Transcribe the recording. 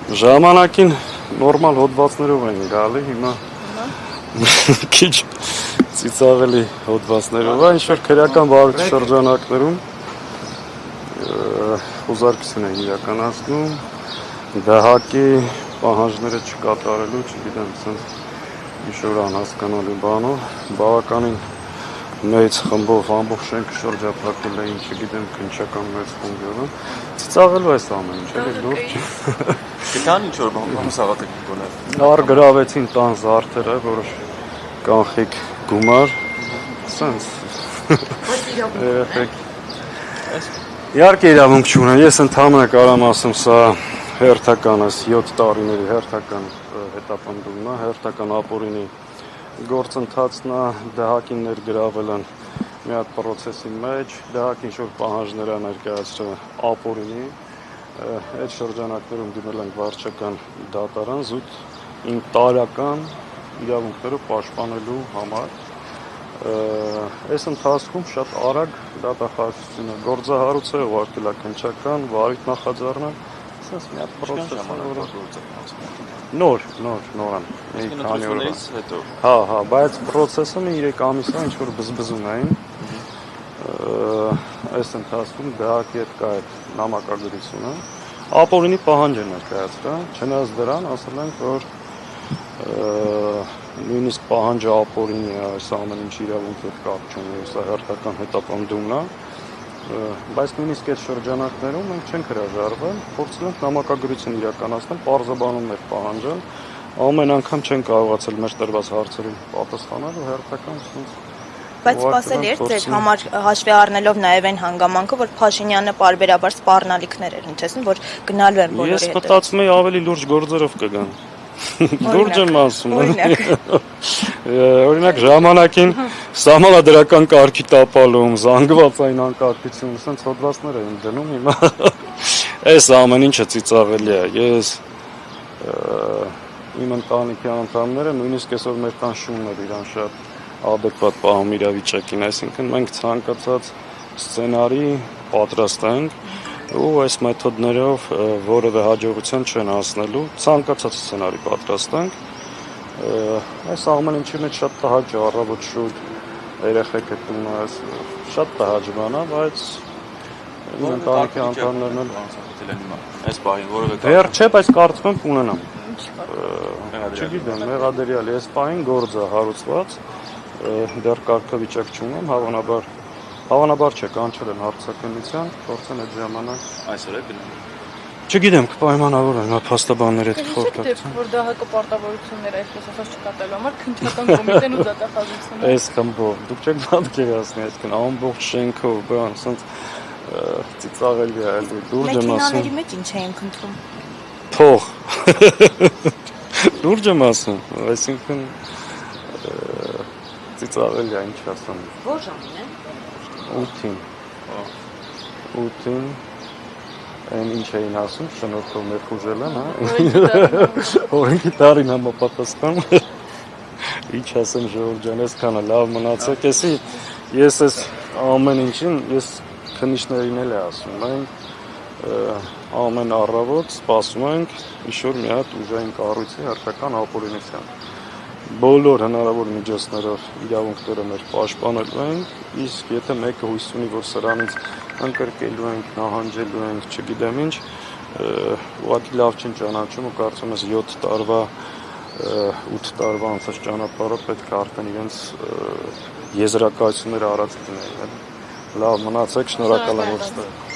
Ժամանակին նորմալ հոդվածներով են գալի, հիմա քիչ ծիծաղելի հոդվածներով է, ինչ-որ քրեական վարույթ շրջանակներում խոզարկություն են իրականացնում, դահակի պահանջները չկատարելու, չգիտեմ, սենց ինչ-որ անհասկանալի բանով, բավականին մեծ խմբով ամբողջ շենքը շրջափակել էին, չգիտեմ, քննչական մեծ խումբով, ծիծաղելու այս ամեն ինչ, էլի լուրջ։ Գիտան ինչ-որ բան Սաղաթելին գոներ։ Արգրավեցին տան զարդերը, որոշ կանխիկ գումար, սենց երեխեք։ Իհարկե իրավունք չունեն, ես ընդհանրապես կարամ ասեմ, սա հերթականս 7 տարիների հերթական հետապնդումն է, հերթական ապօրինի գործընթացն է, դահակին ներգրավել են մի հատ պրոցեսի մեջ, դահակին ինչ-որ պահանջներ է ներկայացրել ապօրինի, այդ շրջանակներում դիմել ենք վարչական դատարան զուտ իմ տարական իրավունքները պաշտպանելու համար։ Այս ընթացքում շատ արագ դատախազությունը գործահարուցել է ուղարկել քննչական, վարույթ նախաձեռնել, ասես մի հատ պրոցես նոր են, մի քանի օրից հետո։ Հա, բայց պրոցեսը մի 3 ամիս է ինչ-որ բզբզում էին, այս ընթացքում դահակի հետ կա այդ նամակագրությունը, ապօրինի պահանջ են ներկայացրել, չնայած դրան ասել ենք, որ նույնիսկ պահանջը ապօրինի է, այս ամեն ինչ իրավունքի հետ կապ չունի, սա հերթական հետապնդումն է, բայց նույնիսկ այդ շրջանակներում մենք չենք հրաժարվել, փորձել ենք նամակագրություն իրականացնել, պարզաբանումներ պահանջել, ամեն անգամ չեն կարողացել մեր տրված հարցերին պատասխանել ու հերթական Բայց սպասելի էր ձեր համար հաշվի առնելով նաև այն հանգամանքը, որ Փաշինյանը պարբերաբար սպառնալիքներ էր հնչեցնում, որ գնալու են բոլորի հետ։ Ես մտածում եի ավելի լուրջ գործերով կգան։ Լուրջ եմ ասում։ Օրինակ ժամանակին սահմանադրական կարգի տապալում, զանգվածային անկարգություն, ասենց հոդվածներ էին դնում, հիմա այս ամեն ինչը ծիծաղելի է։ Ես իմ ընտանիքի անդամները նույնիսկ այսօր մեր տան շունն էր իրան շատ adekvat պահում իրավիճակին, այսինքն մենք ցանկացած սցենարի պատրաստ ենք ու այս մեթոդներով որևէ հաջողության չեն հասնելու, ցանկացած սցենարի պատրաստ ենք, այս ամեն ինչի մեջ շատ տհաճ է, առավոտ շուտ երեխեք հետ ունես, շատ տհաճ բան է, բայց իմ ընտանիքի անդամներն էլ այս պահին որևէ դեռ չէ, բայց կարծում եմ կունենամ, չգիտեմ, մեղադրյալ այս պահին գործը հարուցված, դեռ կարգավիճակ չունեմ, հավանաբար չէ, կանչել են հարցաքննության, փորձեն այդ ժամանակ այսօր է գնում։ Չգիտեմ, կպայմանավորվեն, փաստաբանների հետ խորհրդակցություն։ Որ դահակը պարտավորություններ այսպես ասած չկատարելու համար քննչական կոմիտեն ու դատախազությունը։ Այս խմբով դուք չեք պատկերացնի, այսինքն ամբողջ շենքով, բան, ասենց ծիծաղելի է, էլի լուրջ եմ ասում։ Մեքենաների մեջ ինչ էին քննում։ Փող։ Լուրջ եմ ասում, այսինքն ծիծաղելի է, ինչ ասեմ։ Որ ժամին է։ 8-ին։ 8-ին այն ինչ էին ասում, շնորհքով ներխուժել են, հա։ Օրենքի տարին համապատասխան։ Ինչ ասեմ Ժողովուրդ ջան, այսքանը լավ մնացեք, ես այս ամեն ինչին ես քննիչներին էլ ասում ենք, ամեն առավոտ սպասում ենք ինչ-որ մի հատ ուժային կառույցի հերթական ապօրինության։ Բոլոր հնարավոր միջոցներով իրավունքները մեր պաշտպանելու ենք, իսկ եթե մեկը հույս ունի, որ սրանից ընկրկելու ենք, նահանջելու ենք, չգիտեմ ինչ, ուղղակի լավ չեն ճանաչում ու կարծում ես 7 տարվա 8 տարվա անցած ճանապարհը պետք է արդեն իրենց եզրակացությունները արած լինեն։ Լավ մնացեք, շնորհակալ եմ որ ստեղ